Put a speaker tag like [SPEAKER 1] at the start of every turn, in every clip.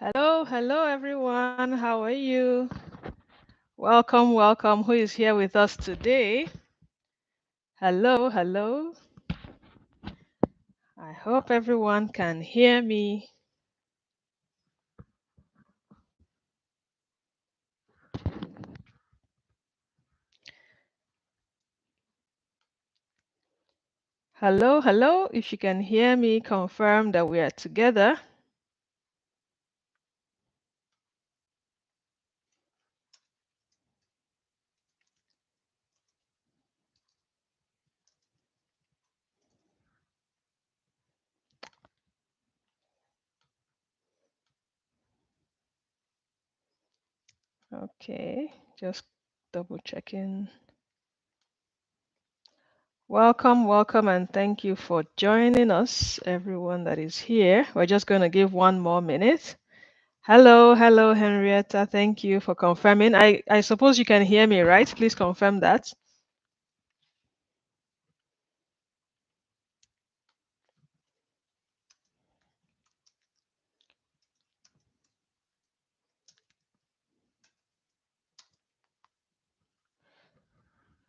[SPEAKER 1] Hello, hello everyone. How are you? Welcome, welcome. Who is here with us today? Hello, hello. I hope everyone can hear me. Hello, hello. If you can hear me, confirm that we are together. Okay, just double checking. Welcome, welcome, and thank you for joining us, everyone that is here. We're just going to give one more minute. Hello, hello, Henrietta. Thank you for confirming. I suppose you can hear me, right? Please confirm that.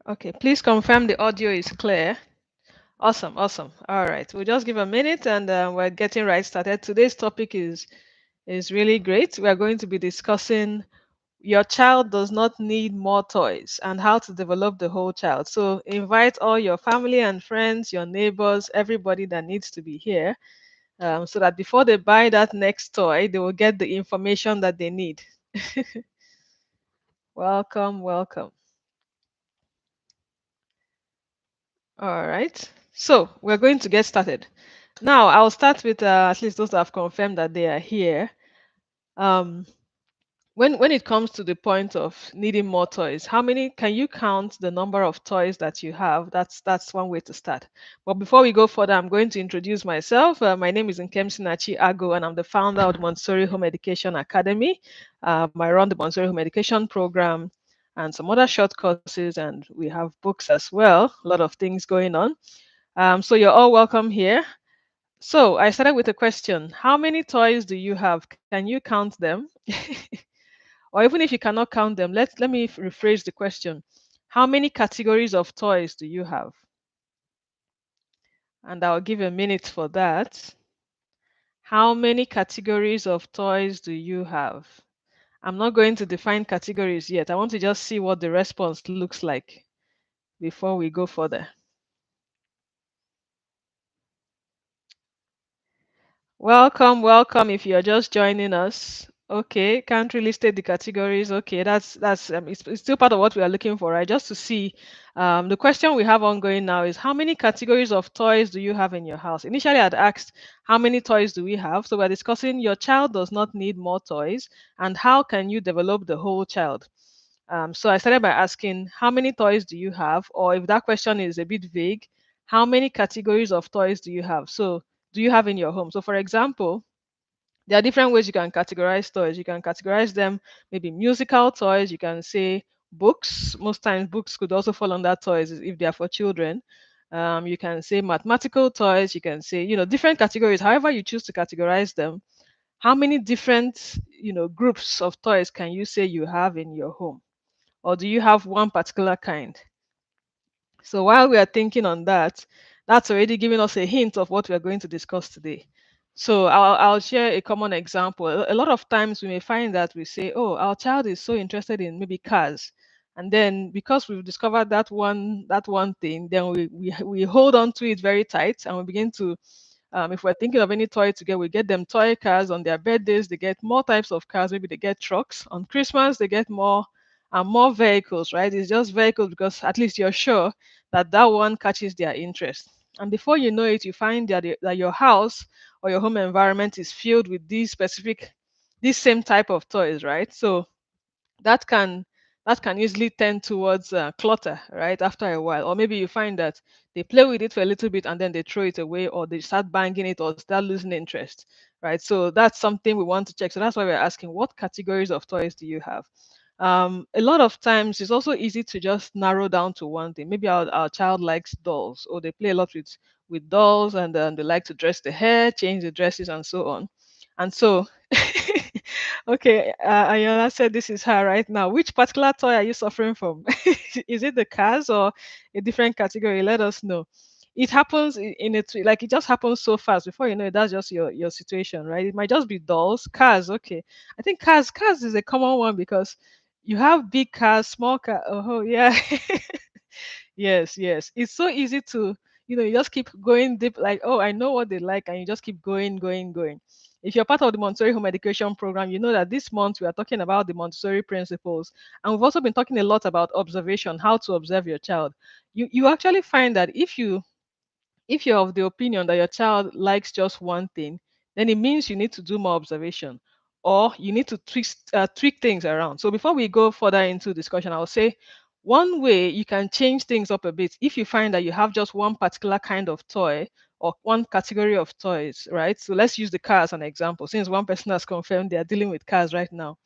[SPEAKER 1] Okay, please confirm the audio is clear. Awesome, awesome. All right, we'll just give a minute and we're getting right started. Today's topic is really great. We are going to be discussing your child does not need more toys and how to develop the whole child. So invite all your family and friends, your neighbors, everybody that needs to be here, so that before they buy that next toy, they will get the information that they need. Welcome, welcome. All right. So we're going to get started. Now, I'll start with at least those that have confirmed that they are here. Um, when it comes to the point of needing more toys, how many can you count the number of toys that you have? That's one way to start. But before we go further, I'm going to introduce myself. My name is Nkemsinachi Ago, and I'm the founder of the Montessori Home Education Academy. I run the Montessori Home Education program and some other short courses, and we have books as well. A lot of things going on. So you're all welcome here. So I started with a question. How many toys do you have? Can you count them? Or even if you cannot count them, let me rephrase the question. How many categories of toys do you have? And I'll give a minute for that. How many categories of toys do you have? I'm not going to define categories yet. I want to just see what the response looks like before we go further. Welcome, welcome. If you're just joining us, okay, can't really state the categories. Okay, that's it's still part of what we are looking for, right? Just to see. The question we have ongoing now is how many categories of toys do you have in your house? Initially, I'd asked how many toys do we have. So we're discussing your child does not need more toys, and how can you develop the whole child? So I started by asking how many toys do you have, or if that question is a bit vague, how many categories of toys do you have? So do you have in your home? So, for example, there are different ways you can categorize toys. You can categorize them maybe musical toys. You can say books. Most times, books could also fall under toys if they are for children. You can say mathematical toys. You can say, different categories. However, you choose to categorize them. How many different, groups of toys can you say you have in your home? Or do you have one particular kind? So while we are thinking on that, that's already giving us a hint of what we are going to discuss today. So I'll share a common example. A lot of times we may find that we say, oh, our child is so interested in maybe cars. And then because we've discovered that one thing, then we hold on to it very tight and we begin to if we're thinking of any toy to get, we get them toy cars on their birthdays. They get more types of cars. Maybe they get trucks. On Christmas, they get more and more vehicles, right? It's just vehicles because at least you're sure that that one catches their interest. And before you know it, you find that your house or your home environment is filled with these same type of toys, right? So that can that can easily tend towards clutter, right, after a while. Or maybe you find that they play with it for a little bit and then they throw it away, or they start banging it, or start losing interest, right? So that's something we want to check. So that's why we're asking, what categories of toys do you have? A lot of times it's also easy to just narrow down to one thing. Maybe our child likes dolls, or they play a lot with dolls, and they like to dress the hair, change the dresses, and so on. And so Okay, Ayana said this is her right now. Which particular toy are you suffering from? Is it the cars or a different category? Let us know. It happens in a like it just happens so fast. Before you know it, that's just your situation, right? It might just be dolls, cars. Okay, I think cars is a common one because you have big cars, small car. Oh yeah, yes, yes. It's so easy to, you just keep going deep, like, oh, I know what they like, and you just keep going, going, going. If you're part of the Montessori home education program, you know that this month we are talking about the Montessori principles. And we've also been talking a lot about observation, how to observe your child. You actually find that if you're of the opinion that your child likes just one thing, then it means you need to do more observation or you need to tweak things around. So before we go further into discussion, I'll say one way you can change things up a bit if you find that you have just one particular kind of toy or one category of toys, right? So let's use the car as an example, since one person has confirmed they are dealing with cars right now.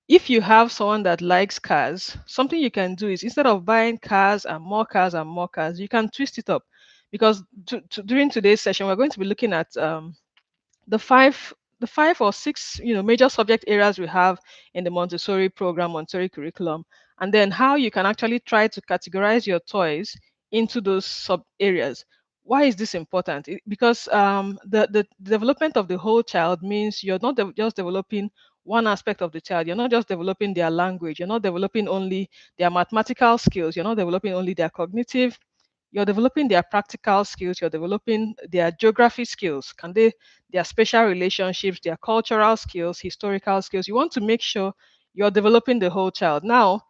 [SPEAKER 1] If you have someone that likes cars, something you can do is instead of buying cars and more cars, you can twist it up. Because during today's session, we're going to be looking at the five or six major subject areas we have in the Montessori program, Montessori curriculum, and then how you can actually try to categorize your toys into those sub areas. Why is this important? Because the development of the whole child means you're not just developing one aspect of the child. You're not just developing their language. You're not developing only their mathematical skills. You're not developing only their cognitive. You're developing their practical skills. You're developing their geography skills. Their spatial relationships, their cultural skills, historical skills. You want to make sure you're developing the whole child. Now,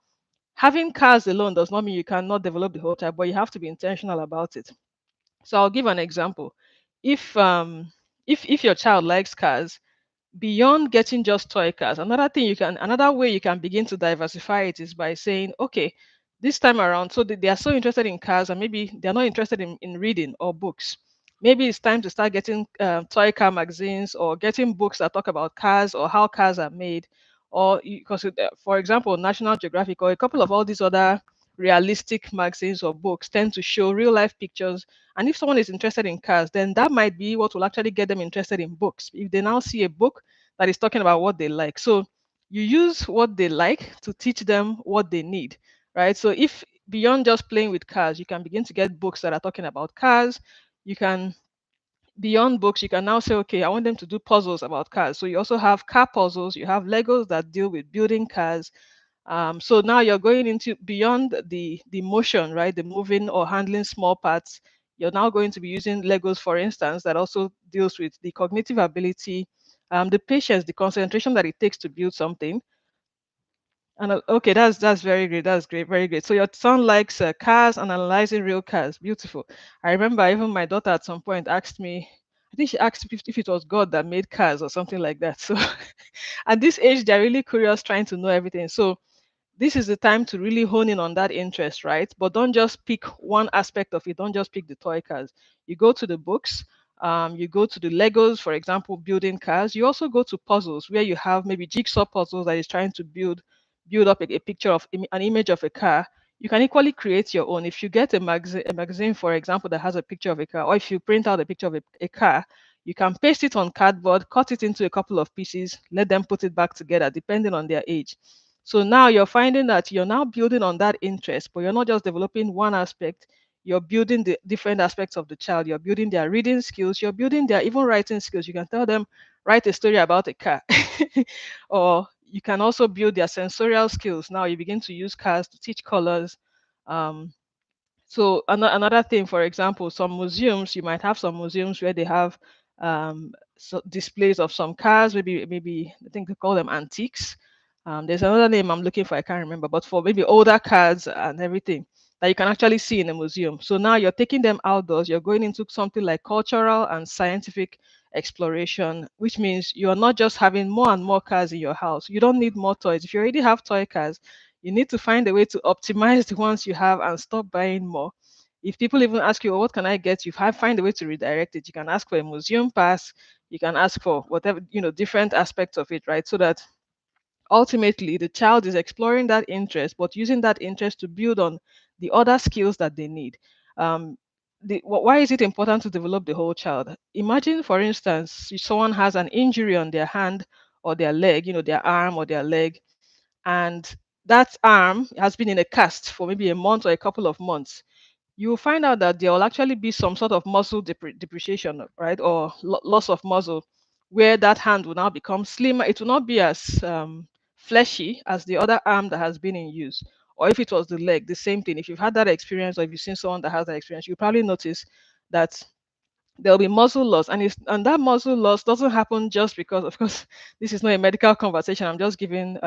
[SPEAKER 1] having cars alone does not mean you cannot develop the whole child, but you have to be intentional about it. So I'll give an example. If um if your child likes cars, beyond getting just toy cars, another way you can begin to diversify it is by saying, okay, this time around, so they are so interested in cars and maybe they're not interested in reading or books. Maybe it's time to start getting toy car magazines or getting books that talk about cars or how cars are made, or because for example, National Geographic or a couple of all these other realistic magazines or books tend to show real life pictures. And if someone is interested in cars, then that might be what will actually get them interested in books. If they now see a book that is talking about what they like. So you use what they like to teach them what they need, right? So if beyond just playing with cars, you can begin to get books that are talking about cars. You can beyond books, you can now say, okay, I want them to do puzzles about cars. So you also have car puzzles, you have Legos that deal with building cars. So now you're going into beyond the motion, right? The moving or handling small parts. You're now going to be using Legos, for instance, that also deals with the cognitive ability, the patience, the concentration that it takes to build something. And okay, that's very great. That's great, very great. So your son likes cars and analyzing real cars. Beautiful. I remember even my daughter at some point asked me. I think she asked if it was God that made cars or something like that. So at this age, they're really curious, trying to know everything. So this is the time to really hone in on that interest, right? But don't just pick one aspect of it. Don't just pick the toy cars. You go to the books, you go to the Legos, for example, building cars. You also go to puzzles where you have maybe jigsaw puzzles that is trying to build up a picture of an image of a car. You can equally create your own. If you get a magazine, for example, that has a picture of a car, or if you print out a picture of a car, you can paste it on cardboard, cut it into a couple of pieces, let them put it back together, depending on their age. So now you're finding that you're now building on that interest, but you're not just developing one aspect, you're building the different aspects of the child. You're building their reading skills, you're building their even writing skills. You can tell them, write a story about a car. Or you can also build their sensorial skills. Now you begin to use cars to teach colors. Um, so another thing, for example, some museums, you might have some museums where they have displays of some cars, maybe I think they call them antiques. There's another name I'm looking for, I can't remember, but for maybe older cars and everything that you can actually see in a museum. So now you're taking them outdoors, you're going into something like cultural and scientific exploration, which means you're not just having more and more cars in your house. You don't need more toys. If you already have toy cars, you need to find a way to optimize the ones you have and stop buying more. If people even ask you, oh, what can I get you? Find a way to redirect it. You can ask for a museum pass. You can ask for whatever, different aspects of it, right? So that ultimately the child is exploring that interest, but using that interest to build on the other skills that they need. Um, why is it important to develop the whole child? Imagine, for instance, if someone has an injury on their hand or their leg, their arm or their leg, and that arm has been in a cast for maybe a month or a couple of months, you will find out that there will actually be some sort of muscle depreciation, right, or loss of muscle, where that hand will now become slimmer. It will not be as fleshy as the other arm that has been in use. Or if it was the leg, the same thing. If you've had that experience, or if you've seen someone that has that experience, you probably notice that there'll be muscle loss, and that muscle loss doesn't happen just because, of course, this is not a medical conversation. I'm just giving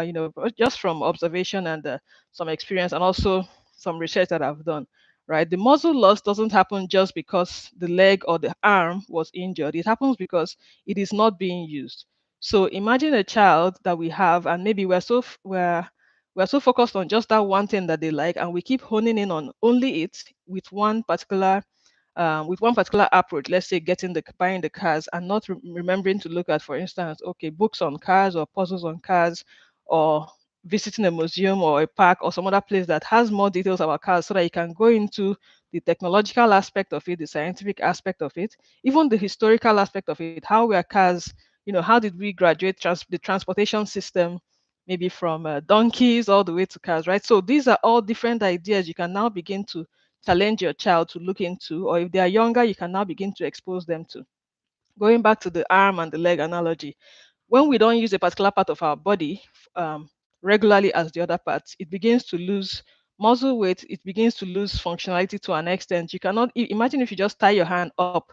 [SPEAKER 1] just from observation and some experience, and also some research that I've done. Right, the muscle loss doesn't happen just because the leg or the arm was injured. It happens because it is not being used. So imagine a child that we have, and maybe we're so focused on just that one thing that they like, and we keep honing in on only it with one particular approach. Let's say buying the cars, and not remembering to look at, for instance, okay, books on cars or puzzles on cars, or visiting a museum or a park or some other place that has more details about cars, so that you can go into the technological aspect of it, the scientific aspect of it, even the historical aspect of it. How were cars, how did we graduate the transportation system, maybe from donkeys all the way to cars, right? So these are all different ideas you can now begin to challenge your child to look into, or if they are younger, you can now begin to expose them to. Going back to the arm and the leg analogy, when we don't use a particular part of our body regularly as the other parts, it begins to lose muscle weight, it begins to lose functionality to an extent. You cannot imagine if you just tie your hand up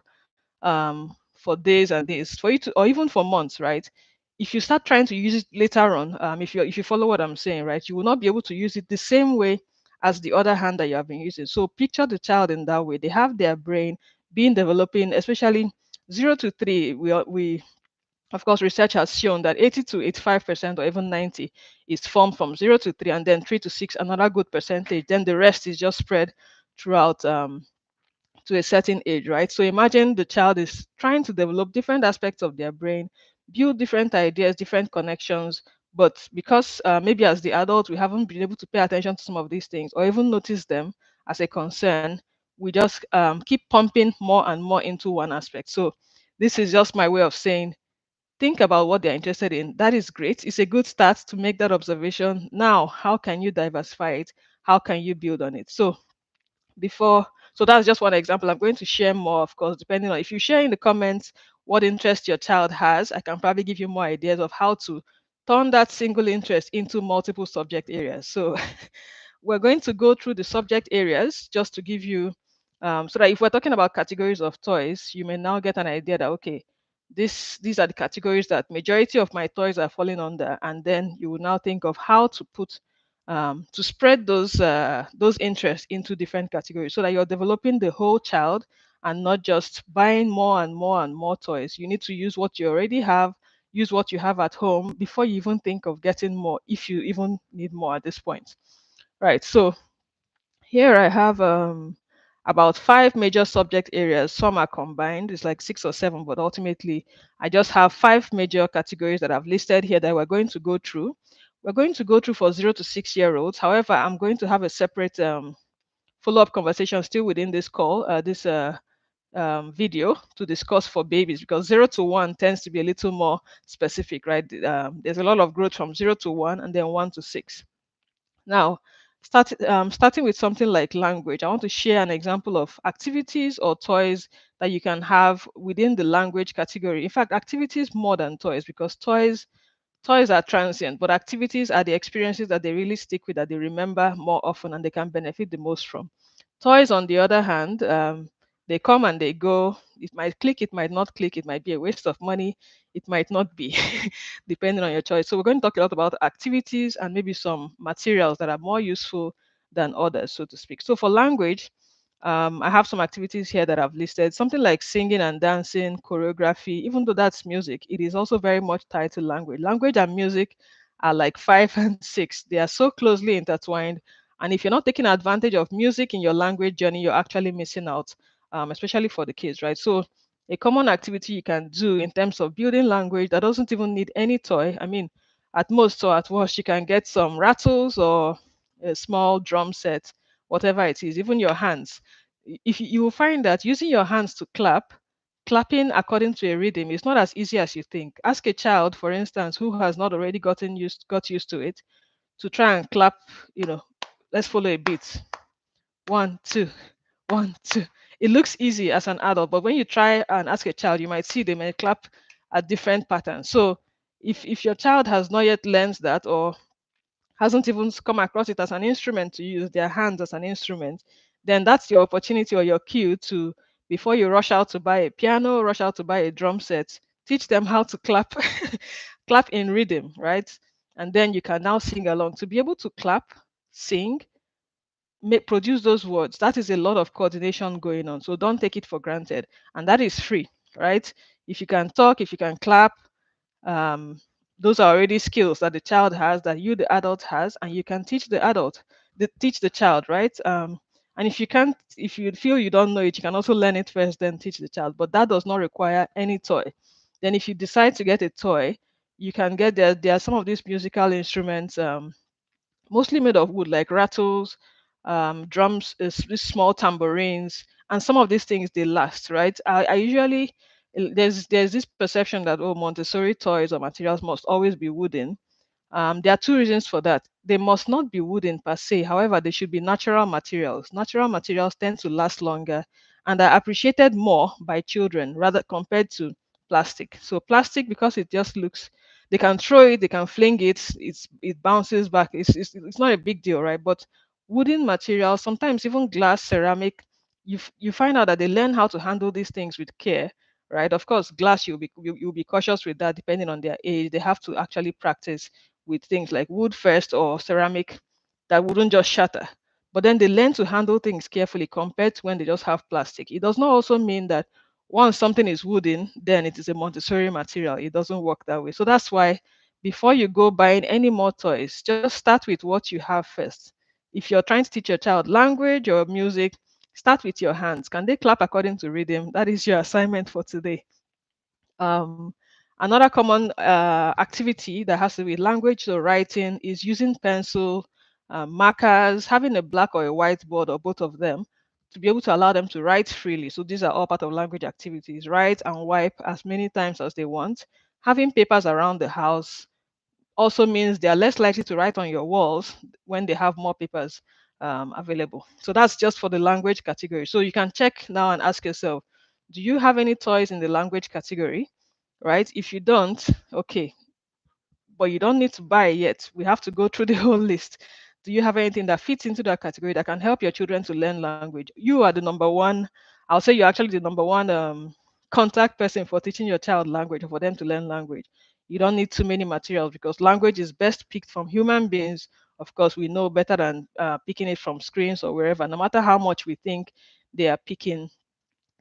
[SPEAKER 1] for days and days, for you to, or even for months, right? If you start trying to use it later on, if you follow what I'm saying, right, you will not be able to use it the same way as the other hand that you have been using. So picture the child in that way. They have their brain being developing, especially 0 to 3. We of course, research has shown that 80 to 85% or even 90 is formed from 0 to 3, and then 3 to 6, another good percentage. Then the rest is just spread throughout to a certain age, right? So imagine the child is trying to develop different aspects of their brain, build different ideas, different connections. But because maybe as the adult, we haven't been able to pay attention to some of these things or even notice them as a concern, we just keep pumping more and more into one aspect. So this is just my way of saying, think about what they're interested in. That is great. It's a good start to make that observation. Now, how can you diversify it? How can you build on it? Before so that's just one example. I'm going to share more, of course, depending on, if you share in the comments what interest your child has, I can probably give you more ideas of how to turn that single interest into multiple subject areas. So we're going to go through the subject areas just to give you so that if we're talking about categories of toys, you may now get an idea that, okay, these are the categories that majority of my toys are falling under, and then you will now think of how to put to spread those interests into different categories, so that you're developing the whole child and not just buying more and more and more toys. You need to use what you already have, use what you have at home before you even think of getting more, if you even need more at this point. Right. So here I have about 5 major subject areas. Some are combined, it's like 6 or 7, but ultimately I just have 5 major categories that I've listed here that we're going to go through. We're going to go through for 0 to 6 year olds. However, I'm going to have a separate follow-up conversation still within this call, this video, to discuss for babies, because 0 to 1 tends to be a little more specific, right? There's a lot of growth from 0 to 1 and then 1 to 6. Now, starting with something like language, I want to share an example of activities or toys that you can have within the language category. In fact, activities more than toys, because toys are transient, but activities are the experiences that they really stick with, that they remember more often, and they can benefit the most from. Toys, on the other hand, they come and they go. It might click, it might not click, it might be a waste of money, it might not be, depending on your choice. So we're going to talk a lot about activities and maybe some materials that are more useful than others, so to speak. So for language, I have some activities here that I've listed. Something like singing and dancing, choreography, even though that's music, it is also very much tied to language. Language and music are like 5 and 6. They are so closely intertwined. And if you're not taking advantage of music in your language journey, you're actually missing out, especially for the kids, right? So a common activity you can do in terms of building language that doesn't even need any toy. I mean, at most or at worst, you can get some rattles or a small drum set, whatever it is, even your hands. If you will find that using your hands to clap clapping according to a rhythm is not as easy as you think. Ask a child, for instance, who has not already got used to it, to try and clap, you know, let's follow a beat. One, two, one, two. It looks easy as an adult, but when you try and ask a child, you might see they may clap at different patterns. So if your child has not yet learned that, or hasn't even come across it as an instrument to use, their hands as an instrument, then that's your opportunity or your cue to, before you rush out to buy a piano, rush out to buy a drum set, teach them how to clap, clap in rhythm, right? And then you can now sing along. To be able to clap, sing, produce those words, that is a lot of coordination going on. So don't take it for granted. And that is free, right? If you can talk, if you can clap, um, those are already skills that the child has, that you the adult has, and you can teach the adult, teach the child, right? And if you can't, if you feel you don't know it, you can also learn it first, then teach the child. But that does not require any toy. Then if you decide to get a toy, you can get there are some of these musical instruments, mostly made of wood, like rattles, drums, these small tambourines, and some of these things they last, right? I usually, there's this perception that, oh, Montessori toys or materials must always be wooden. There are two reasons for that. They must not be wooden per se. However, they should be natural materials. Natural materials tend to last longer and are appreciated more by children rather compared to plastic. So plastic, because it just looks, they can throw it, they can fling it, it bounces back. It's not a big deal, right? But wooden materials, sometimes even glass, ceramic, you find out that they learn how to handle these things with care, right? Of course, glass, you'll be cautious with that depending on their age. They have to actually practice with things like wood first, or ceramic that wouldn't just shatter. But then they learn to handle things carefully compared to when they just have plastic. It does not also mean that once something is wooden, then it is a Montessori material. It doesn't work that way. So that's why before you go buying any more toys, just start with what you have first. If you're trying to teach your child language or music, start with your hands. Can they clap according to rhythm? That is your assignment for today. Um, Another common activity that has to do with language or writing is using pencil, markers, having a black or a whiteboard or both of them to be able to allow them to write freely. So these are all part of language activities. Write and wipe as many times as they want. Having papers around the house also means they are less likely to write on your walls when they have more papers available. So that's just for the language category. So you can check now and ask yourself, do you have any toys in the language category? Right? If you don't, okay, but you don't need to buy it yet. We have to go through the whole list. Do you have anything that fits into that category that can help your children to learn language? You are the number one, I'll say you're actually the number one contact person for teaching your child language or for them to learn language. You don't need too many materials because language is best picked from human beings. Of course, we know better than picking it from screens or wherever, no matter how much we think they are picking.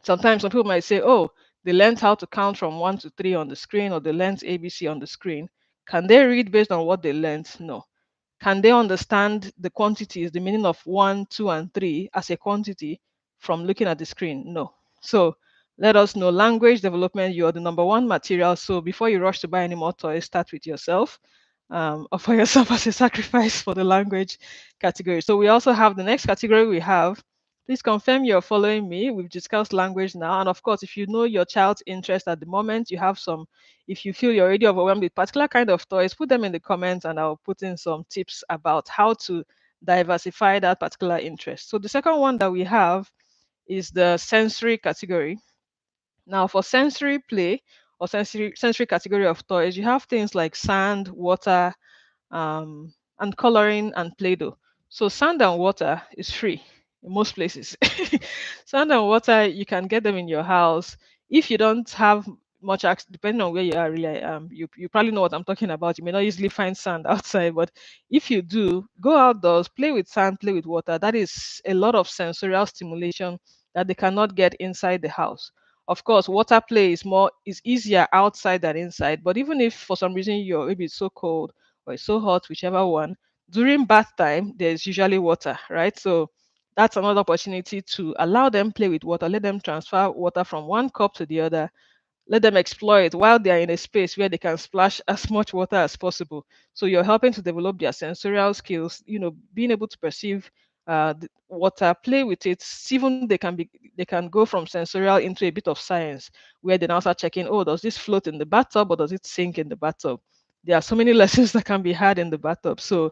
[SPEAKER 1] Sometimes some people might say, oh, they learned how to count from 1 to 3 on the screen, or they learned ABC on the screen. Can they read based on what they learned? No. Can they understand the quantities, the meaning of 1, 2, and 3 as a quantity from looking at the screen? No. So let us know language development, you're the number one material. So before you rush to buy any more toys, start with yourself. Offer yourself as a sacrifice for the language category. So we also have the next category we have. Please confirm you're following me. We've discussed language now. And of course, if you know your child's interest at the moment, you have some, if you feel you're already overwhelmed with particular kind of toys, put them in the comments and I'll put in some tips about how to diversify that particular interest. So the second one that we have is the sensory category. Now for sensory play or sensory category of toys, you have things like sand, water, and coloring and Play-Doh. So sand and water is free in most places. Sand and water, you can get them in your house. If you don't have much access, depending on where you are, really, you probably know what I'm talking about. You may not easily find sand outside, but if you do, go outdoors, play with sand, play with water. That is a lot of sensorial stimulation that they cannot get inside the house. Of course, water play is easier outside than inside. But even if for some reason you're maybe it's so cold or it's so hot, whichever one, during bath time, there's usually water, right? So that's another opportunity to allow them play with water, let them transfer water from one cup to the other, let them explore it while they are in a space where they can splash as much water as possible. So you're helping to develop their sensorial skills, being able to perceive water, play with it. Even they can go from sensorial into a bit of science, where they now start checking, oh, does this float in the bathtub or does it sink in the bathtub? There are so many lessons that can be had in the bathtub. So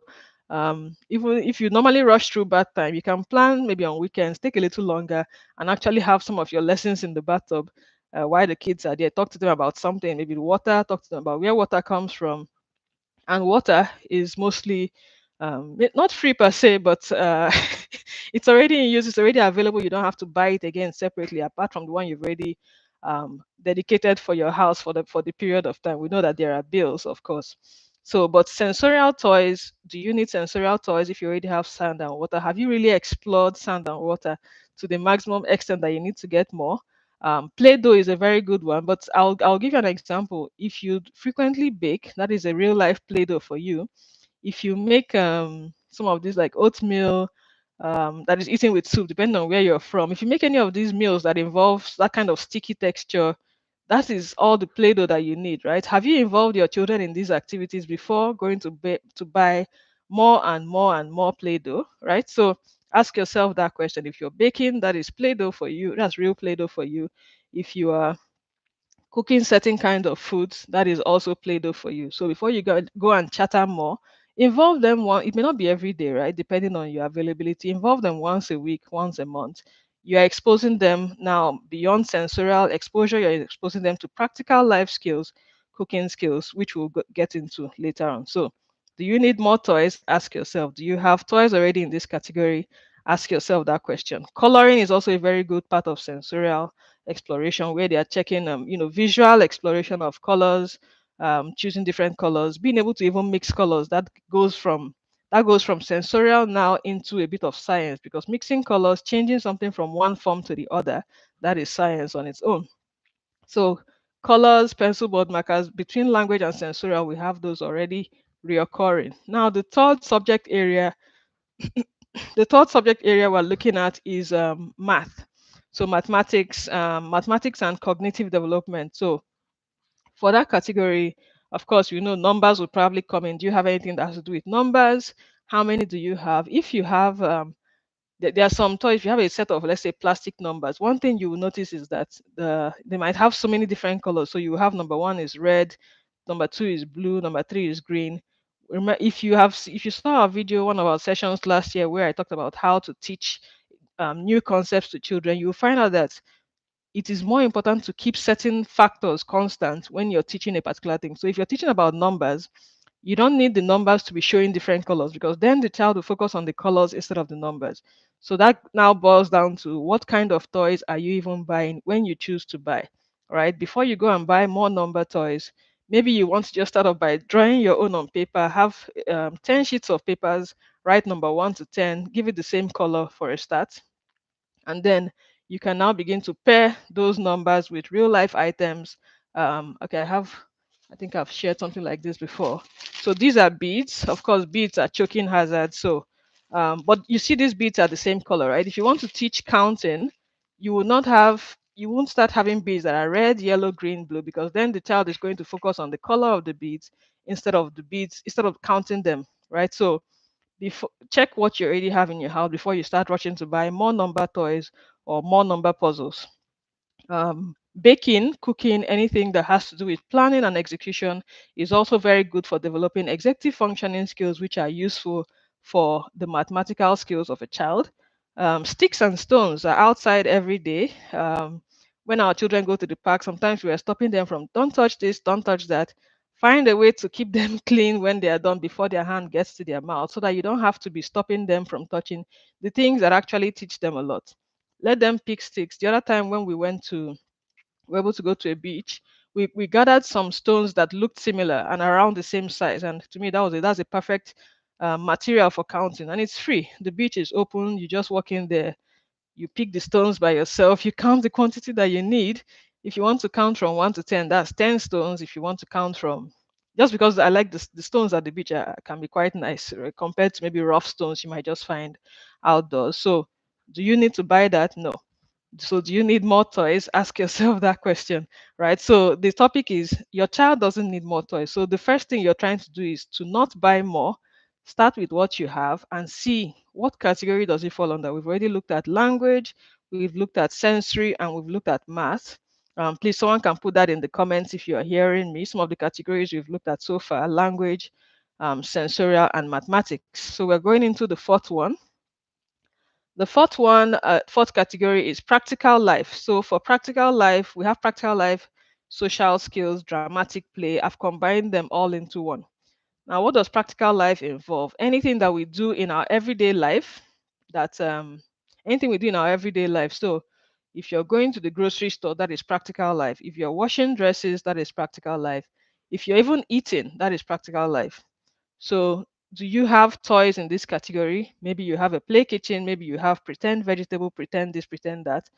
[SPEAKER 1] even if you normally rush through bath time, you can plan maybe on weekends, take a little longer, and actually have some of your lessons in the bathtub while the kids are there. Talk to them about something, maybe the water, talk to them about where water comes from. And water is mostly not free per se, but it's already in use, it's already available. You don't have to buy it again separately, apart from the one you've already dedicated for your house for the period of time. We know that there are bills, of course. So, but sensorial toys, do you need sensorial toys if you already have sand and water? Have you really explored sand and water to the maximum extent that you need to get more? Play-Doh is a very good one, but I'll give you an example. If you frequently bake, that is a real life Play-Doh for you. If you make some of these like oatmeal that is eaten with soup, depending on where you're from, if you make any of these meals that involves that kind of sticky texture, that is all the Play-Doh that you need, right? Have you involved your children in these activities before going to buy more and more and more Play-Doh, right? So ask yourself that question. If you're baking, that is Play-Doh for you. That's real Play-Doh for you. If you are cooking certain kind of foods, that is also Play-Doh for you. So before you go and chatter more, involve them one. It may not be every day, right? Depending on your availability. Involve them once a week, once a month. You are exposing them now beyond sensorial exposure. You're exposing them to practical life skills, cooking skills, which we'll get into later on. So, do you need more toys? Ask yourself. Do you have toys already in this category? Ask yourself that question. Coloring is also a very good part of sensorial exploration, where they are checking visual exploration of colors, choosing different colors, being able to even mix colors. That goes from sensorial now into a bit of science, because mixing colors, changing something from one form to the other, that is science on its own. So colors, pencil board markers, between language and sensorial, we have those already reoccurring. Now the third subject area we're looking at is math. So mathematics and cognitive development. So for that category, of course, we know numbers will probably come in. Do you have anything that has to do with numbers? How many do you have? If you have, there are some toys. If you have a set of, let's say, plastic numbers, one thing you will notice is that they might have so many different colors. So you have number one is red, number two is blue, number three is green. Remember, if you saw our video, one of our sessions last year where I talked about how to teach new concepts to children, you'll find out that it is more important to keep certain factors constant when you're teaching a particular thing. So if you're teaching about numbers, you don't need the numbers to be showing different colors, because then the child will focus on the colors instead of the numbers. So that now boils down to what kind of toys are you even buying when you choose to buy, right? Before you go and buy more number toys, maybe you want to just start off by drawing your own on paper, have 10 sheets of papers, write number 1 to 10, give it the same color for a start, and then you can now begin to pair those numbers with real life items. Okay, I think I've shared something like this before. So these are beads. Of course, beads are choking hazards. So, but you see these beads are the same color, right? If you want to teach counting, you won't start having beads that are red, yellow, green, blue, because then the child is going to focus on the color of the beads instead of counting them, right? So before, check what you already have in your house before you start rushing to buy more number toys or more number puzzles. Baking, cooking, anything that has to do with planning and execution is also very good for developing executive functioning skills, which are useful for the mathematical skills of a child. Sticks and stones are outside every day. When our children go to the park, sometimes we are stopping them from don't touch this, don't touch that. Find a way to keep them clean when they are done before their hand gets to their mouth, so that you don't have to be stopping them from touching the things that actually teach them a lot. Let them pick sticks. The other time when we were able to go to a beach, we gathered some stones that looked similar and around the same size. And to me, that's a perfect material for counting, and it's free. The beach is open. You just walk in there, you pick the stones by yourself, you count the quantity that you need. If you want to count from 1 to 10, that's 10 stones. If you want to count from, just because I like the stones at the beach can be quite nice, right, compared to maybe rough stones you might just find outdoors. So do you need to buy that? No. So do you need more toys? Ask yourself that question, right? So the topic is your child doesn't need more toys. So the first thing you're trying to do is to not buy more, Start with what you have and see what category does it fall under. We've already looked at language, we've looked at sensory, and we've looked at math. Please, someone can put that in the comments if you're hearing me. Some of the categories we've looked at so far: language, sensorial, and mathematics. So we're going into the fourth one. The fourth category is practical life. So for practical life, we have practical life, social skills, dramatic play. I've combined them all into one. Now, what does practical life involve? Anything that we do in our everyday life, that anything we do in our everyday life. So if you're going to the grocery store, that is practical life. If you're washing dresses, that is practical life. If you're even eating, that is practical life. So, do you have toys in this category? Maybe you have a play kitchen, maybe you have pretend vegetable, pretend this, pretend that.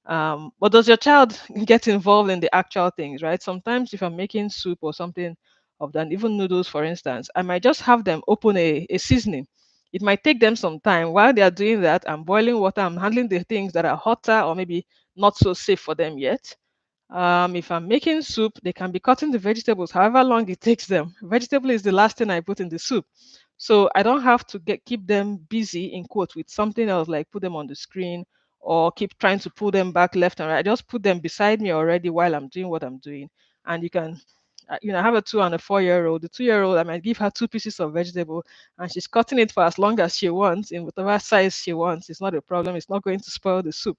[SPEAKER 1] But does your child get involved in the actual things, right? Sometimes, if I'm making soup or something of that, even noodles, for instance, I might just have them open a seasoning. It might take them some time. While they are doing that, I'm boiling water, I'm handling the things that are hotter or maybe not so safe for them yet. If I'm making soup, they can be cutting the vegetables however long it takes them. Vegetable is the last thing I put in the soup. So I don't have to keep them busy in quote with something else like put them on the screen or keep trying to pull them back left and right. I just put them beside me already while I'm doing what I'm doing. And you can, I have a 2 and a 4-year-old. The 2-year-old, I might give her two pieces of vegetable and she's cutting it for as long as she wants in whatever size she wants. It's not a problem. It's not going to spoil the soup,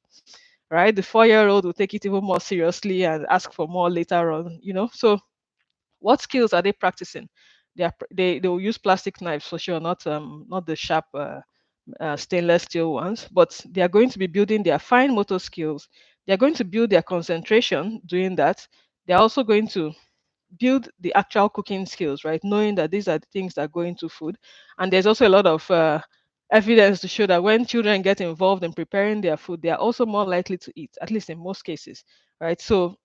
[SPEAKER 1] right? The 4-year-old will take it even more seriously and ask for more later on. So what skills are they practicing? They will use plastic knives for sure, not the sharp stainless steel ones, but they are going to be building their fine motor skills. They are going to build their concentration doing that. They're also going to build the actual cooking skills, right? Knowing that these are the things that go into food. And there's also a lot of evidence to show that when children get involved in preparing their food, they are also more likely to eat, at least in most cases, right? So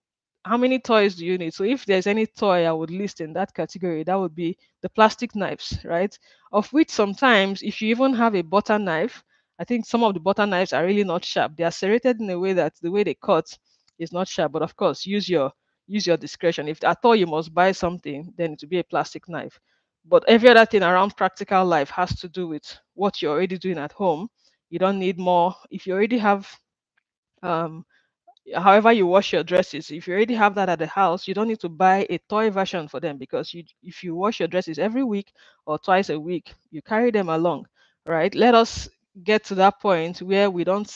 [SPEAKER 1] how many toys do you need? So if there's any toy I would list in that category, that would be the plastic knives, right? Of which sometimes, if you even have a butter knife, I think some of the butter knives are really not sharp. They are serrated in a way that the way they cut is not sharp. But of course, use your discretion. If at all you must buy something, then it will be a plastic knife. But every other thing around practical life has to do with what you're already doing at home. You don't need more. If you already have um, however you wash your dresses, if you already have that at the house, you don't need to buy a toy version for them, because if you wash your dresses every week or twice a week, you carry them along, right? Let us get to that point where we don't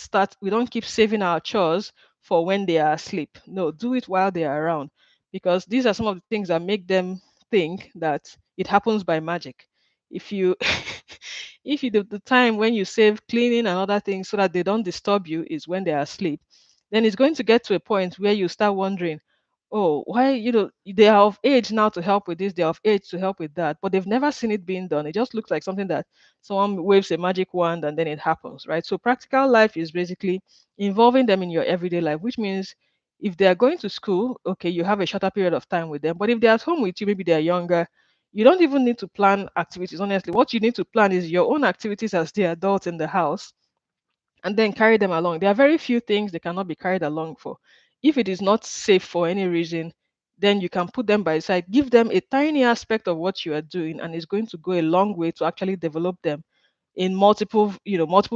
[SPEAKER 1] keep saving our chores for when they are asleep. No, do it while they are around, because these are some of the things that make them think that it happens by magic. If you if you the time when you save cleaning and other things so that they don't disturb you is when they are asleep, then it's going to get to a point where you start wondering, oh, why, they are of age now to help with this, they're of age to help with that, but they've never seen it being done. It just looks like something that someone waves a magic wand and then it happens, right? So practical life is basically involving them in your everyday life, which means if they're going to school, okay, you have a shorter period of time with them. But if they're at home with you, maybe they're younger, you don't even need to plan activities. Honestly, what you need to plan is your own activities as the adult in the house, and then carry them along. There are very few things they cannot be carried along for. If it is not safe for any reason, then you can put them by side, give them a tiny aspect of what you are doing, and it's going to go a long way to actually develop them in multiple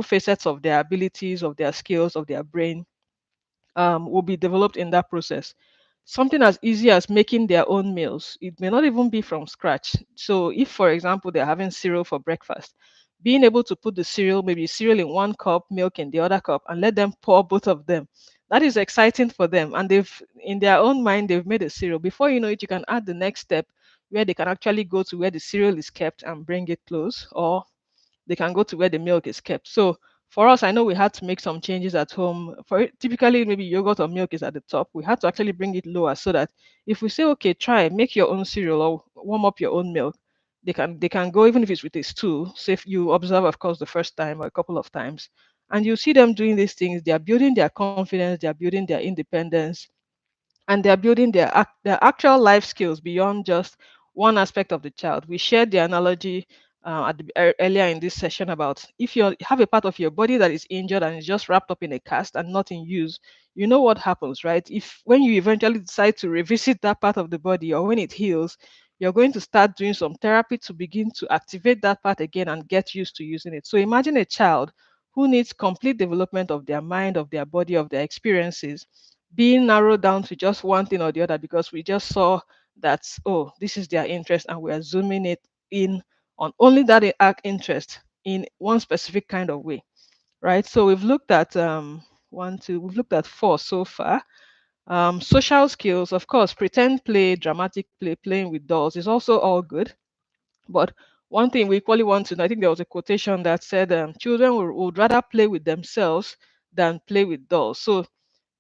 [SPEAKER 1] facets of their abilities, of their skills, of their brain, will be developed in that process. Something as easy as making their own meals. It may not even be from scratch. So, if, for example, they're having cereal for breakfast, being able to put the cereal, maybe cereal in one cup, milk in the other cup, and let them pour both of them. That is exciting for them. And in their own mind, they've made a cereal. Before you know it, you can add the next step where they can actually go to where the cereal is kept and bring it close, or they can go to where the milk is kept. So for us, I know we had to make some changes at home. For it, typically, maybe yogurt or milk is at the top. We had to actually bring it lower so that if we say, okay, try make your own cereal or warm up your own milk, they can go even if it's with a stool. So if you observe, of course, the first time or a couple of times, and you see them doing these things, they are building their confidence, they are building their independence, and they're building their actual life skills beyond just one aspect of the child. We shared the analogy earlier in this session about if you have a part of your body that is injured and is just wrapped up in a cast and not in use, you know what happens, right? If when you eventually decide to revisit that part of the body or when it heals, you're going to start doing some therapy to begin to activate that part again and get used to using it. So imagine a child who needs complete development of their mind, of their body, of their experiences, being narrowed down to just one thing or the other because we just saw that, oh, this is their interest, and we are zooming it in on only that interest in one specific kind of way, right? So we've looked at one, two, we've looked at four so far. Social skills, of course, pretend play, dramatic play, playing with dolls is also all good. But one thing we equally want to know, I think there was a quotation that said children would rather play with themselves than play with dolls. So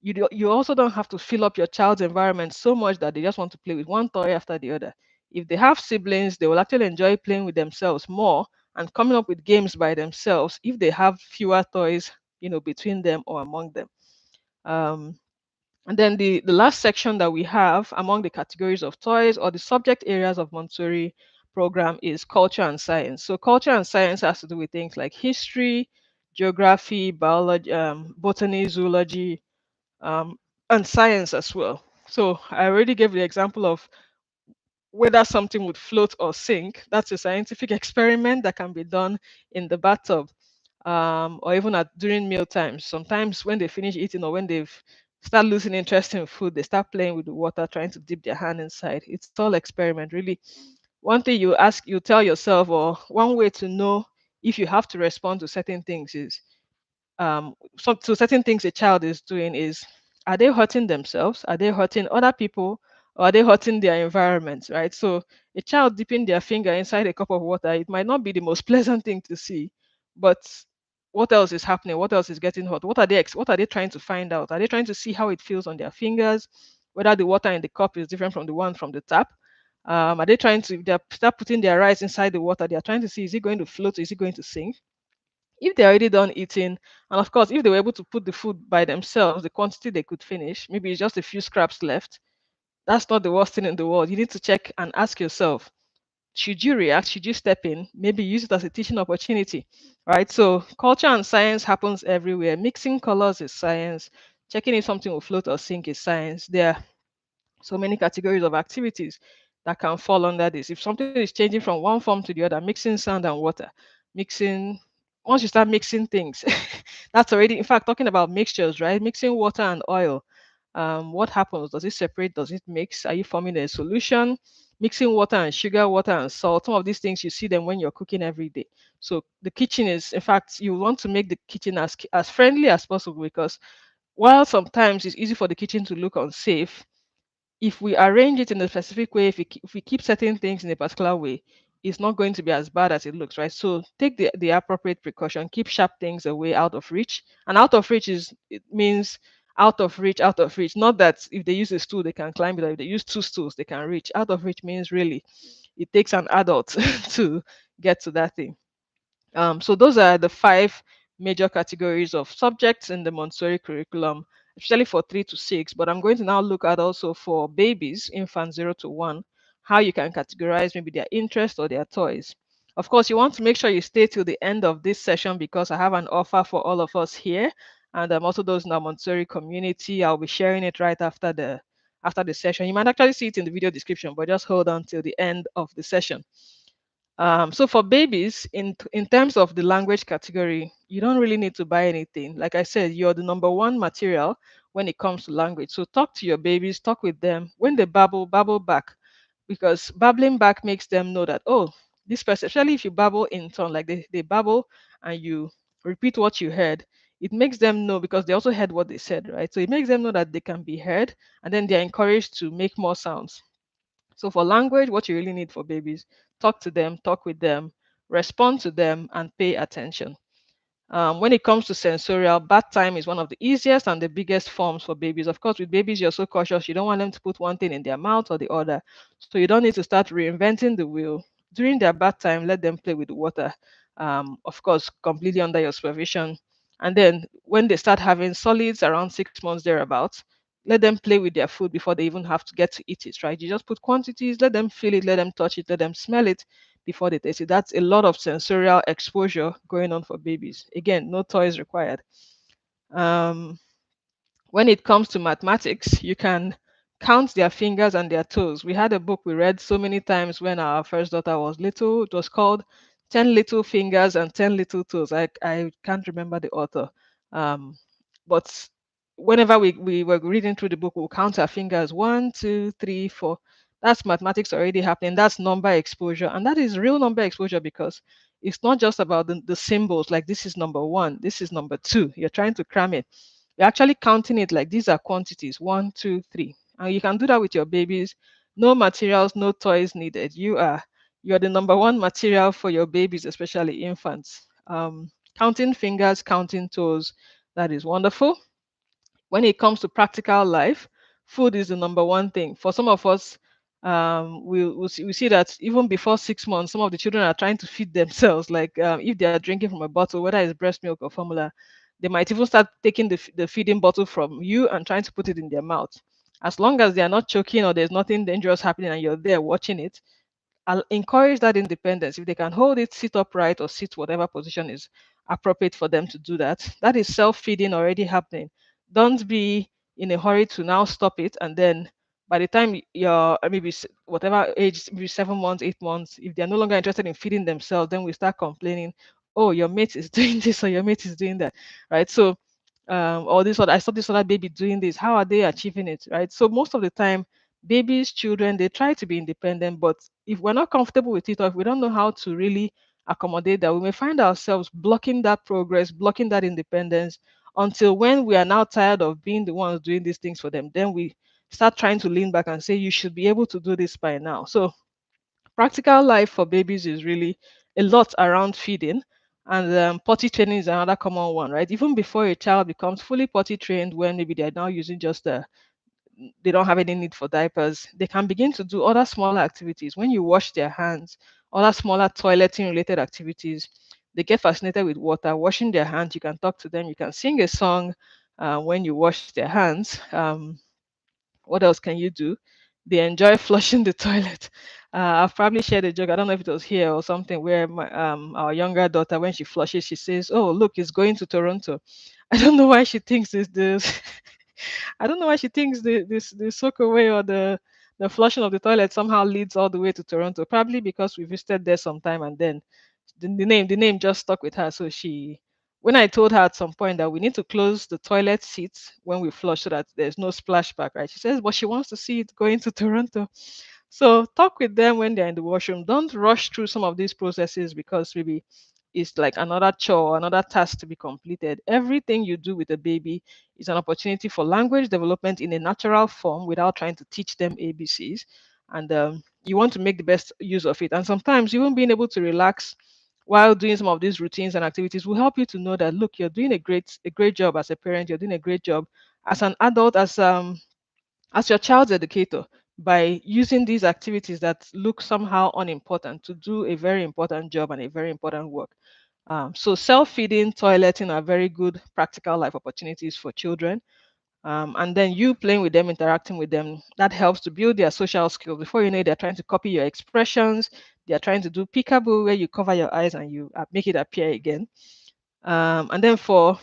[SPEAKER 1] you also don't have to fill up your child's environment so much that they just want to play with one toy after the other. If they have siblings, they will actually enjoy playing with themselves more and coming up with games by themselves if they have fewer toys, between them or among them. Um, and then the last section that we have among the categories of toys or the subject areas of Montessori program is culture and science. So culture and science has to do with things like history, geography, biology, botany, zoology, um, and science as well. So I already gave the example of whether something would float or sink. That's a scientific experiment that can be done in the bathtub, or even at during meal times. Sometimes when they finish eating or when they've start losing interest in food, they start playing with the water, trying to dip their hand inside. It's all experiment, really. One thing you tell yourself, or one way to know if you have to respond to certain things is so certain things a child is doing is, are they hurting themselves, are they hurting other people, or are they hurting their environment, right? So a child dipping their finger inside a cup of water, it might not be the most pleasant thing to see, but what else is happening, what else is getting hot, what are they trying to find out? Are they trying to see how it feels on their fingers, whether the water in the cup is different from the one from the tap? Are they trying to, if they start putting their eyes inside the water, they are trying to see, is it going to float, is it going to sink? If they're already done eating, and of course, if they were able to put the food by themselves, the quantity they could finish, maybe it's just a few scraps left, that's not the worst thing in the world. You need to check and ask yourself, should you react? Should you step in? Maybe use it as a teaching opportunity, right? So, culture and science happens everywhere. Mixing colors is science. Checking if something will float or sink is science. There are so many categories of activities that can fall under this. If something is changing from one form to the other, mixing sand and water, mixing, once you start mixing things, that's already, in fact, talking about mixtures, right? Mixing water and oil. What happens? Does it separate? Does it mix? Are you forming a solution? Mixing water and sugar, water and salt. Some of these things you see them when you're cooking every day. So the kitchen is, in fact, you want to make the kitchen as friendly as possible because while sometimes it's easy for the kitchen to look unsafe, if we arrange it in a specific way, if we keep certain things in a particular way, it's not going to be as bad as it looks, right? So take the appropriate precaution, keep sharp things away, out of reach. And out of reach it means out of reach. Not that if they use a stool, they can climb it, or if they use two stools, they can reach. Out of reach means really it takes an adult to get to that thing. So those are the five major categories of subjects in the Montessori curriculum, especially for 3 to 6. But I'm going to now look at also for babies, infants 0 to 1, how you can categorize maybe their interest or their toys. Of course, you want to make sure you stay till the end of this session because I have an offer for all of us here, and also those in our Montessori community. I'll be sharing it right after the session. You might actually see it in the video description, but just hold on till the end of the session. So for babies, in terms of the language category, you don't really need to buy anything. Like I said, you're the number one material when it comes to language. So talk to your babies, talk with them. When they babble, babble back, because babbling back makes them know that, oh, this person, especially if you babble in turn, like they babble and you repeat what you heard, it makes them know because they also heard what they said, right? So it makes them know that they can be heard, and then they're encouraged to make more sounds. So for language, what you really need for babies, talk to them, talk with them, respond to them, and pay attention. When it comes to sensorial, bath time is one of the easiest and the biggest forms for babies. Of course, with babies, you're so cautious. You don't want them to put one thing in their mouth or the other. So you don't need to start reinventing the wheel. During their bath time, let them play with the water. Of course, completely under your supervision. And then when they start having solids around 6 months thereabouts, let them play with their food before they even have to get to eat it, right? You just put quantities, let them feel it, let them touch it, let them smell it before they taste it. That's a lot of sensorial exposure going on for babies. Again, no toys required. Um, when it comes to mathematics, you can count their fingers and their toes. We had a book we read so many times when our first daughter was little. It was called 10 Little Fingers and 10 Little Toes. I can't remember the author. Um, but whenever we were reading through the book, we'll count our fingers: one, two, three, four. That's mathematics already happening. That's number exposure. And that is real number exposure because it's not just about the symbols, like this is number one, this is number two. You're trying to cram it. You're actually counting it like these are quantities: one, two, three. And you can do that with your babies. No materials, no toys needed. You're the number one material for your babies, especially infants. Counting fingers, counting toes, that is wonderful. When it comes to practical life, food is the number one thing. For some of us, we see that even before 6 months, some of the children are trying to feed themselves. Like if they are drinking from a bottle, whether it's breast milk or formula, they might even start taking the feeding bottle from you and trying to put it in their mouth. As long as they are not choking or there's nothing dangerous happening and you're there watching it, I'll encourage that independence. If they can hold it, sit upright, or sit whatever position is appropriate for them to do that, that is self feeding already happening. Don't be in a hurry to now stop it. And then by the time you're maybe whatever age, maybe 7 months, 8 months, if they're no longer interested in feeding themselves, then we start complaining, oh, your mate is doing this or your mate is doing that, right? So, or this other, I saw this other baby doing this. How are they achieving it, right? So, most of the time, babies, children, they try to be independent, but if we're not comfortable with it or if we don't know how to really accommodate that, we may find ourselves blocking that progress, blocking that independence until when we are now tired of being the ones doing these things for them, then we start trying to lean back and say, you should be able to do this by now. So, practical life for babies is really a lot around feeding. And potty training is another common one, right? Even before a child becomes fully potty trained, when maybe they're now using just they don't have any need for diapers, they can begin to do other smaller activities. When you wash their hands, other smaller toileting related activities, they get fascinated with water, washing their hands. You can talk to them, you can sing a song when you wash their hands. What else can you do? They enjoy flushing the toilet. I've probably shared a joke. I don't know if it was here or something where our younger daughter, when she flushes, she says, "Oh, look, it's going to Toronto." I don't know why she thinks this. I don't know why she thinks the soak away or the flushing of the toilet somehow leads all the way to Toronto. Probably because we visited there sometime and then the name just stuck with her. So when I told her at some point that we need to close the toilet seats when we flush so that there's no splashback, right? She says, but she wants to see it going to Toronto. So talk with them when they're in the washroom. Don't rush through some of these processes because maybe it's like another chore, another task to be completed. Everything you do with a baby is an opportunity for language development in a natural form without trying to teach them ABCs. And you want to make the best use of it. And sometimes even being able to relax while doing some of these routines and activities will help you to know that look, you're doing a great job as a parent. You're doing a great job as an adult, as your child's educator, by using these activities that look somehow unimportant to do a very important job and a very important work. So self-feeding, toileting are very good practical life opportunities for children. And then you playing with them, interacting with them, that helps to build their social skills. Before you know it, they're trying to copy your expressions. They're trying to do peekaboo, where you cover your eyes and you make it appear again. And then for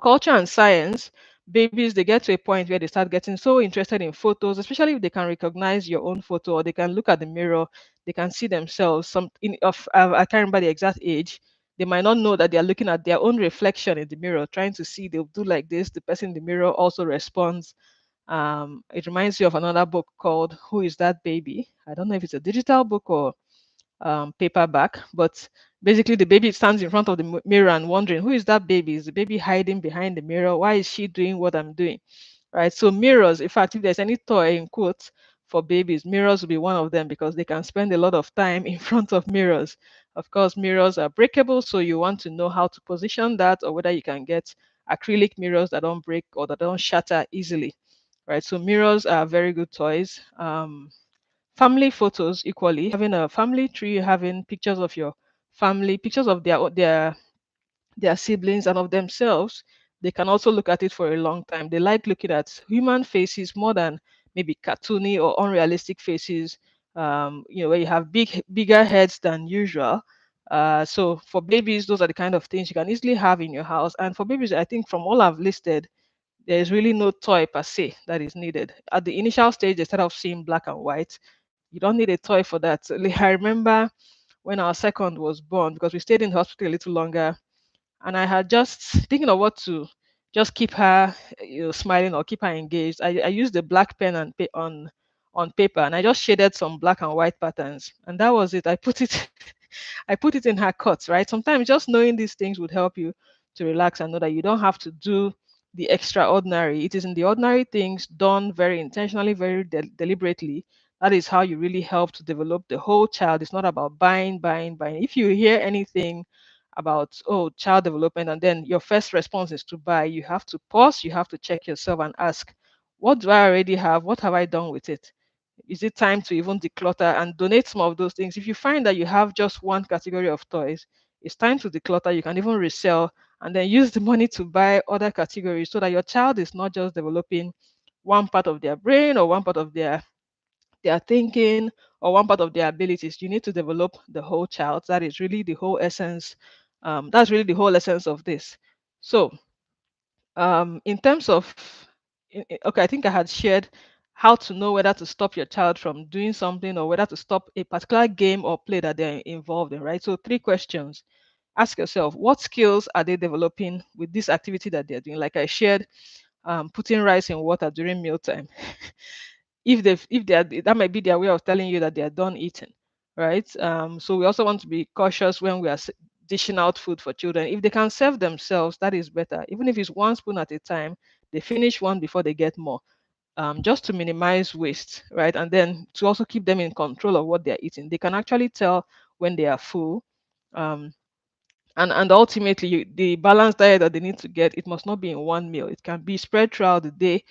[SPEAKER 1] culture and science, babies, they get to a point where they start getting so interested in photos, especially if they can recognize your own photo or they can look at the mirror, they can see themselves. I can't remember the exact age. They might not know that they are looking at their own reflection in the mirror, trying to see. They'll do like this. The person in the mirror also responds. It reminds you of another book called "Who Is That Baby?" I don't know if it's a digital book or paperback, but basically the baby stands in front of the mirror and wondering, who is that baby? Is the baby hiding behind the mirror? Why is she doing what I'm doing? Right. So mirrors, in fact, if there's any toy in quotes for babies, mirrors will be one of them because they can spend a lot of time in front of mirrors. Of course, mirrors are breakable, so you want to know how to position that or whether you can get acrylic mirrors that don't break or that don't shatter easily. Right. So mirrors are very good toys. Family photos equally, having a family tree, having pictures of your family, pictures of their siblings and of themselves. They can also look at it for a long time. They like looking at human faces more than maybe cartoony or unrealistic faces. Where you have bigger heads than usual. So for babies, those are the kind of things you can easily have in your house. And for babies, I think from all I've listed, there is really no toy per se that is needed. At the initial stage, instead of seeing black and white, you don't need a toy for that. So, like, I remember when our second was born, because we stayed in the hospital a little longer, and I had just thinking of what to just keep her, smiling or keep her engaged. I used the black pen and on paper, and I just shaded some black and white patterns, and that was it. I put it I put it in her cuts, right? Sometimes just knowing these things would help you to relax and know that you don't have to do the extraordinary. It is in the ordinary things done very intentionally, very deliberately. That is how you really help to develop the whole child. It's not about buying, buying, buying. If you hear anything about, oh, child development, and then your first response is to buy, you have to pause, you have to check yourself and ask, what do I already have? What have I done with it? Is it time to even declutter and donate some of those things? If you find that you have just one category of toys, it's time to declutter. You can even resell and then use the money to buy other categories, so that your child is not just developing one part of their brain or one part of their thinking or one part of their abilities. You need to develop the whole child. That is really the whole essence. That's really the whole essence of this. So, in terms of, okay, I think I had shared how to know whether to stop your child from doing something or whether to stop a particular game or play that they're involved in, right? So, three questions. Ask yourself, what skills are they developing with this activity that they're doing? Like I shared, putting rice in water during mealtime. If they are, that might be their way of telling you that they are done eating, right? So we also want to be cautious when we are dishing out food for children. If they can serve themselves, that is better. Even if it's one spoon at a time, they finish one before they get more, just to minimize waste, right? And then to also keep them in control of what they are eating. They can actually tell when they are full. um, and ultimately, the balanced diet that they need to get, it must not be in one meal. It can be spread throughout the day.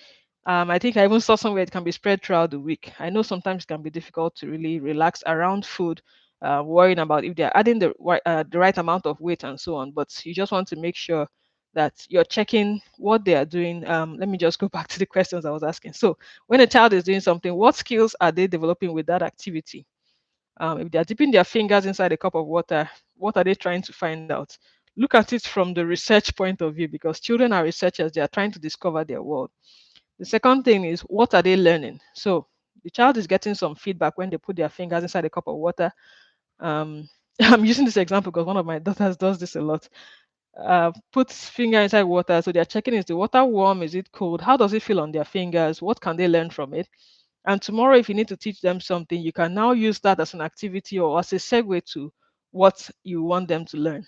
[SPEAKER 1] I think I even saw somewhere it can be spread throughout the week. I know sometimes it can be difficult to really relax around food, worrying about if they're adding the right amount of weight and so on. But you just want to make sure that you're checking what they are doing. Let me just go back to the questions I was asking. So, when a child is doing something, what skills are they developing with that activity? If they are dipping their fingers inside a cup of water, what are they trying to find out? Look at it from the research point of view, because children are researchers. They are trying to discover their world. The second thing is, what are they learning? So the child is getting some feedback when they put their fingers inside a cup of water. I'm using this example because one of my daughters does this a lot. Puts finger inside water, so they're checking, is the water warm, is it cold, how does it feel on their fingers, what can they learn from it? And tomorrow, if you need to teach them something, you can now use that as an activity or as a segue to what you want them to learn.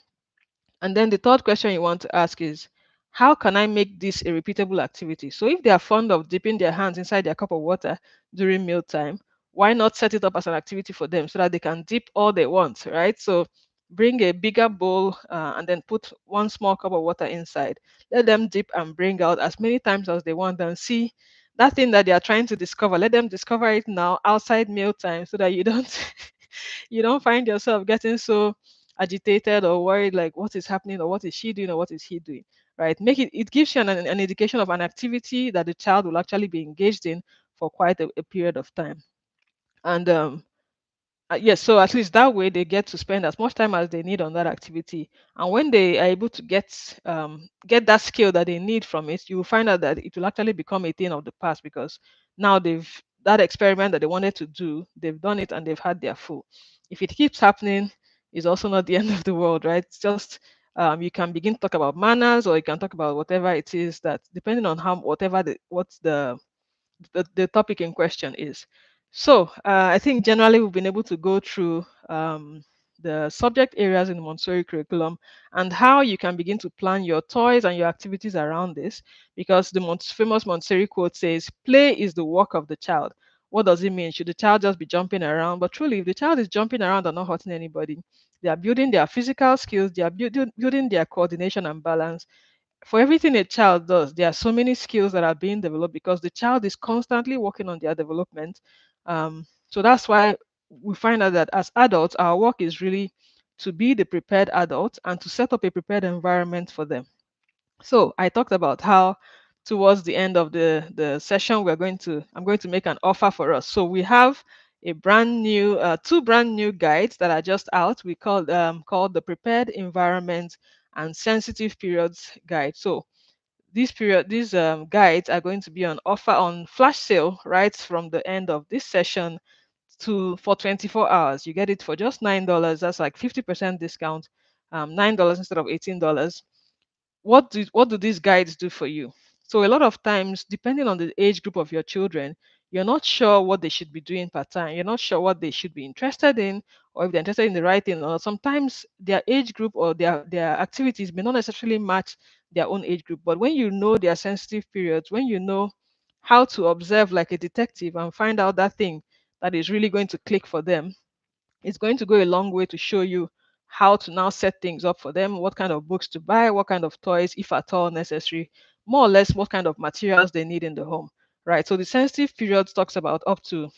[SPEAKER 1] And then the third question you want to ask is, how can I make this a repeatable activity? So if they are fond of dipping their hands inside their cup of water during mealtime, why not set it up as an activity for them so that they can dip all they want, right? So bring a bigger bowl, and then put one small cup of water inside. Let them dip and bring out as many times as they want, and see that thing that they are trying to discover. Let them discover it now outside mealtime, so that you don't you don't find yourself getting so agitated or worried, like what is happening, or what is she doing, or what is he doing, right? It gives you an indication of an activity that the child will actually be engaged in for quite a period of time. And yes, so at least that way they get to spend as much time as they need on that activity. And when they are able to get that skill that they need from it, you will find out that it will actually become a thing of the past, because now they've that experiment that they wanted to do, they've done it and they've had their full. If it keeps happening, it's also not the end of the world, right? It's just, you can begin to talk about manners, or you can talk about whatever it is that, depending on how whatever what's the topic in question is. So I think generally we've been able to go through the subject areas in the Montessori curriculum, and how you can begin to plan your toys and your activities around this, because the famous Montessori quote says, play is the work of the child. What does it mean? Should the child just be jumping around? But truly, if the child is jumping around and not hurting anybody, they are building their physical skills, they are building their coordination and balance. For everything a child does, there are so many skills that are being developed, because the child is constantly working on their development. So that's why we find out that as adults, our work is really to be the prepared adult and to set up a prepared environment for them. So I talked about how towards the end of the session, I'm going to make an offer for us. So we have a brand new two brand new guides that are just out. We called the Prepared Environment and Sensitive Periods Guide. So these guides are going to be on offer on flash sale right from the end of this session to for 24 hours. You get it for just $9. That's like 50% discount, $9 instead of $18. What do these guides do for you? So a lot of times, depending on the age group of your children, you're not sure what they should be doing part time. You're not sure what they should be interested in, or if they're interested in the right thing. Or sometimes their age group or their activities may not necessarily match their own age group. But when you know their sensitive periods, when you know how to observe like a detective and find out that thing that is really going to click for them, it's going to go a long way to show you how to now set things up for them, what kind of books to buy, what kind of toys, if at all necessary, more or less what kind of materials they need in the home, right? So the sensitive period talks about up to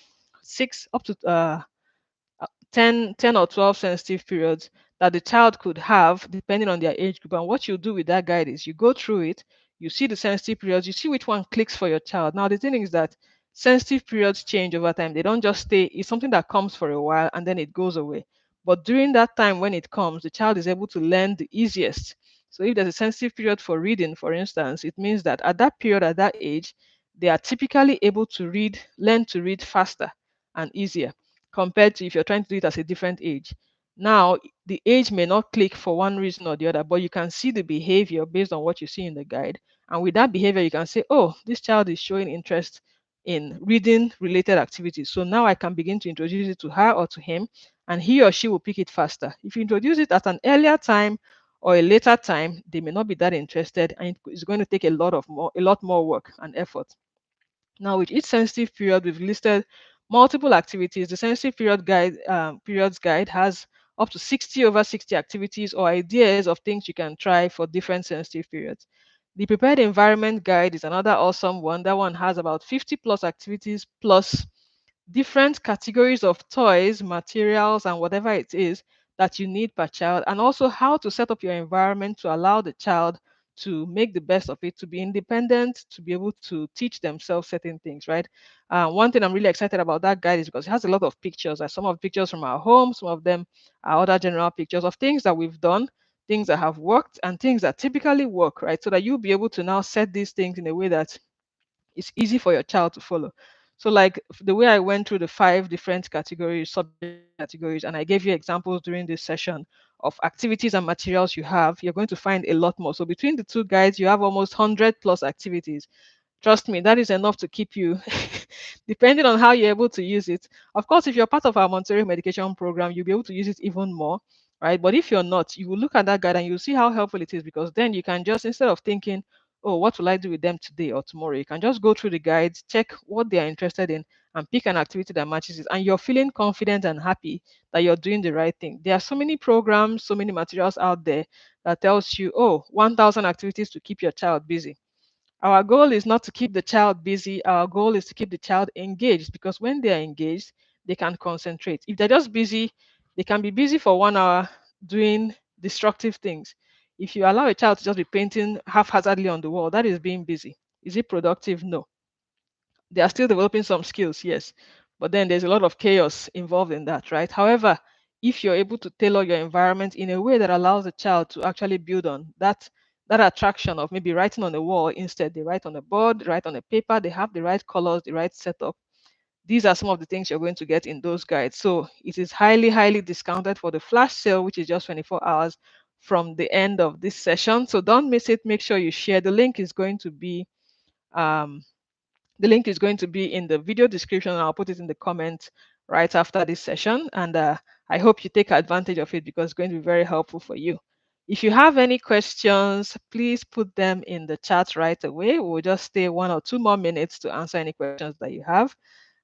[SPEAKER 1] 10 or 12 sensitive periods that the child could have depending on their age group. And what you do with that guide is you go through it, you see the sensitive periods, you see which one clicks for your child. Now, the thing is that sensitive periods change over time. They don't just stay, it's something that comes for a while and then it goes away. But during that time when it comes, the child is able to learn the easiest. So if there's a sensitive period for reading, for instance, it means that at that period, at that age, they are typically able to learn to read faster and easier compared to if you're trying to do it at a different age. Now, the age may not click for one reason or the other, but you can see the behavior based on what you see in the guide. And with that behavior, you can say, oh, this child is showing interest in reading related activities. So now I can begin to introduce it to her or to him, and he or she will pick it faster. If you introduce it at an earlier time or a later time, they may not be that interested, and it's going to take a lot more work and effort. Now, with each sensitive period, we've listed multiple activities. The sensitive periods guide has up to 60 over 60 activities or ideas of things you can try for different sensitive periods. The prepared environment guide is another awesome one. That one has about 50 plus activities plus different categories of toys, materials, and whatever it is that you need per child, and also how to set up your environment to allow the child to make the best of it, to be independent, to be able to teach themselves certain things, right? One thing I'm really excited about that guide is because it has a lot of pictures. Some of the pictures from our home, some of them are other general pictures of things that we've done, things that have worked, and things that typically work, right? So that you'll be able to now set these things in a way that it's easy for your child to follow. So, like the way I went through the 5 different categories, subject categories, and I gave you examples during this session of activities and materials you have, you're going to find a lot more. So, between the two guides, you have almost 100 plus activities. Trust me, that is enough to keep you, depending on how you're able to use it. Of course, if you're part of our Montessori medication program, you'll be able to use it even more, right? But if you're not, you will look at that guide and you'll see how helpful it is, because then you can just, instead of thinking, oh, what will I do with them today or tomorrow, you can just go through the guides, check what they are interested in, and pick an activity that matches it. And you're feeling confident and happy that you're doing the right thing. There are so many programs, so many materials out there that tells you, oh, 1,000 activities to keep your child busy. Our goal is not to keep the child busy. Our goal is to keep the child engaged, because when they are engaged, they can concentrate. If they're just busy, they can be busy for 1 hour doing destructive things. If you allow a child to just be painting haphazardly on the wall, that is being busy. Is it productive? No. They are still developing some skills, yes, but then there's a lot of chaos involved in that, right? However, if you're able to tailor your environment in a way that allows the child to actually build on that attraction of maybe writing on a wall, instead they write on a board, write on a paper, they have the right colors, the right setup. These are some of the things you're going to get in those guides. So it is highly discounted for the flash sale, which is just 24 hours from the end of this session. So don't miss it. Make sure you share. Um, the link is going to be in the video description, and I'll put it in the comments right after this session. And I hope you take advantage of it, because it's going to be very helpful for you. If you have any questions, please put them in the chat right away. We'll just stay 1 or 2 more minutes to answer any questions that you have.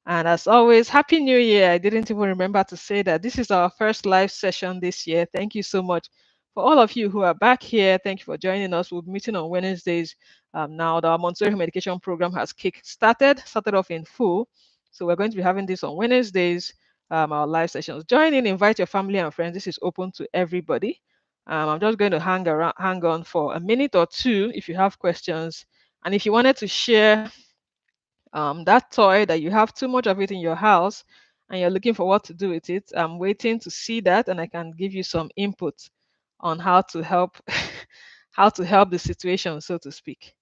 [SPEAKER 1] And as always, Happy New Year. I didn't even remember to say that this is our first live session this year. Thank you so much for all of you who are back here. Thank you for joining us. We'll be meeting on Wednesdays. Now, the Montessori medication program has started off in full. So we're going to be having this on Wednesdays, our live sessions. Join in, invite your family and friends. This is open to everybody. I'm just going to hang on for a minute or two if you have questions. And if you wanted to share that toy that you have too much of it in your house and you're looking for what to do with it, I'm waiting to see that, and I can give you some input on how to help how to help the situation, so to speak.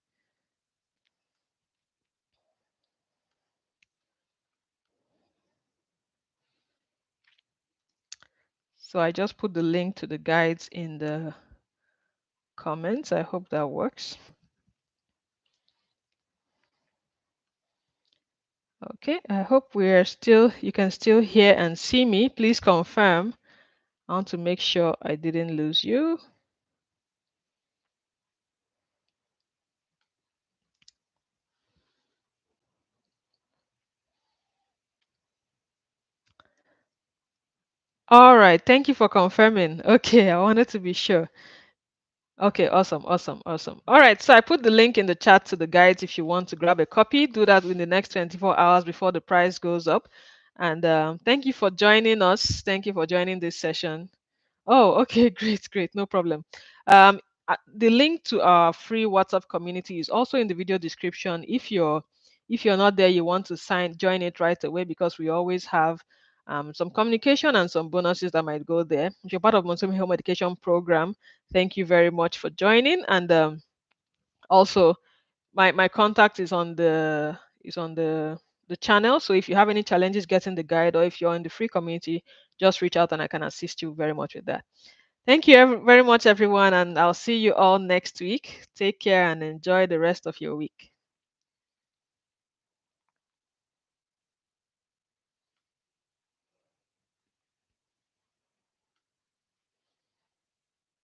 [SPEAKER 1] So I just put the link to the guides in the comments. I hope that works. Okay, I hope you can still hear and see me. Please confirm. I want to make sure I didn't lose you. All right, thank you for confirming. Okay, I wanted to be sure. Okay, awesome, awesome, awesome. All right, so I put the link in the chat to the guides if you want to grab a copy. Do that in the next 24 hours before the price goes up. And thank you for joining us. Thank you for joining this session. Oh, okay, great, great, no problem. The link to our free WhatsApp community is also in the video description. If you're not there, you want to join it right away because we always have some communication and some bonuses that might go there. If you're part of Montessori Home Education Program, thank you very much for joining. And also, my contact is on the channel. So if you have any challenges getting the guide, or if you're in the free community, just reach out and I can assist you very much with that. Thank you very much, everyone, and I'll see you all next week. Take care and enjoy the rest of your week.